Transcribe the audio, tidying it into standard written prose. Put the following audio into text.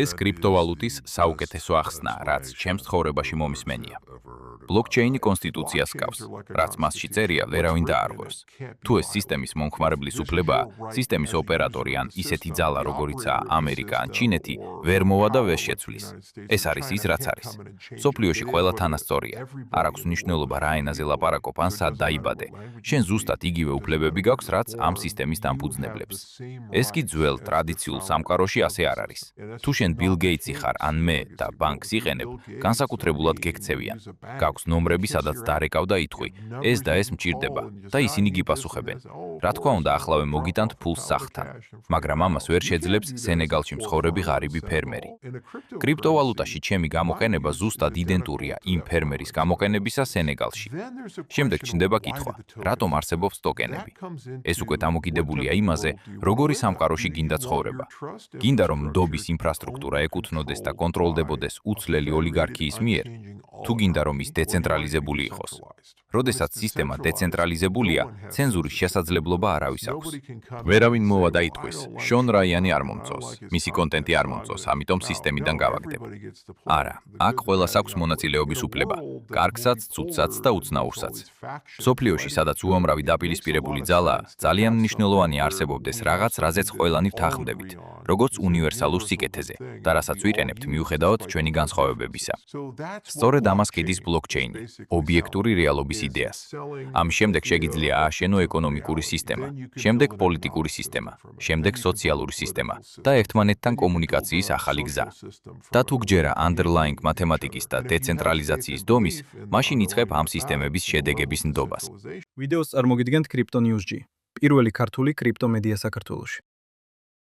ეს კრიპტოვალუტის საუკეთესო ახსნაა, რაც ჩემს ცხოვრებაში მომისმენია. ბლოკჩეინი კონსტიტუციას ჰგავს, რაც მასში წერია, ვერავინ დაარღვევს. თუ ეს სისტემის მომხმარებლის უფლებაა, სისტემის ოპერატორი ან ისეთი ძალა, როგორიცაა ამერიკა ან ჩინეთი, ვერ მოვა და ვერ შეცვლის. ეს არის ის, რაც არის. მსოფლიოში ყველა თანასწორია. არ აქვს მნიშვნელობა რა ენაზე ლაპარაკობ ან სად დაიბადე. შენ ზუსტად იგივე უფლებები გაქვს, რაც ამ სისტემის დამფუძნებლებს. ეს კი ძველ ტრადიციულ სამყაროში ასე არ არის. თუ შენ ბილ გეიტსი ხარ ან მე და ბანკს იყენებ, განსაკუთრებულად გექცევიან. გაქვს ნომრები, სადაც დარეკავ და ითხვი, ეს და ეს მჭირდება და ისინი გიპასუხებენ. რა თქმა უნდა, ახლავე მოგიტანთ ფულს სახთან, მაგრამ ამას ვერ შეძლებს სენეგალში მცხოვრები ღარიბი ფერმერი. კრიპტოვალუტაში ჩემი გამოყენება ზუსტად იდენტურია იმ ფერმერის გამოყენებისა სენეგალში. შემდეგ ჩნდება კითხვა, რატომ არსებობს ტოკენები? ეს უკვე დამოკიდებულია იმაზე, როგორი სამყაროში გინდა ცხოვრება. გინდა რომ ნდობის ინფრასტრუქტურა ეკუთვნოდეს და კონტროლდებოდეს უცვლელი ოლიგარქიის მიერ, თუ გინდა რომ ის დეცენტრალიზებული იყოს. როდესაც სისტემა დეცენტრალიზებულია, ცენზურის შესაძლებლობა არავის აქვს. ვერავინ მოვა და იტყვის, შონ რაიანი არ მომწონს, მისი კონტენტი არ მომწონს, ამიტომ სისტემიდან გავაგდებ. არა, აქ ყველას აქვს მონაწილეობის უფლება, კარგსაც, ცუდსაც და უცნაურსაც. მსოფლიოში, სადაც უამრავი დაპირისპირებული ძალაა, ძალიან მნიშვნელოვანი არსებობდეს რაღაც, რაზეც ყველანი ვთანხმდებით, როგორც უნივერსალურ სიკეთეზე და რასაც ვიყენებთ მიუხედავად ჩვენი განსხვავებებისა. სწორედ ამას ხედის ბლოკჩეინი, ობიექტური რეალობის იდეას. ამ შემდეგ შეგიძლია ააშენო ეკონომიკური სისტემა, შემდეგ პოლიტიკური სისტემა, შემდეგ სოციალური სისტემა და ერთმანეთთან კომუნიკაციის ახალი გზა. და თუ გჯერა underlying მათემატიკის და დეცენტრალიზაციის დომის, მაშინ იწყებ ამ სისტემების შედეგების ნდობას. ვიდეოს წარმოგიდგენთ Crypto News G, პირველი ქართული კრიპტომედია საქართველოში.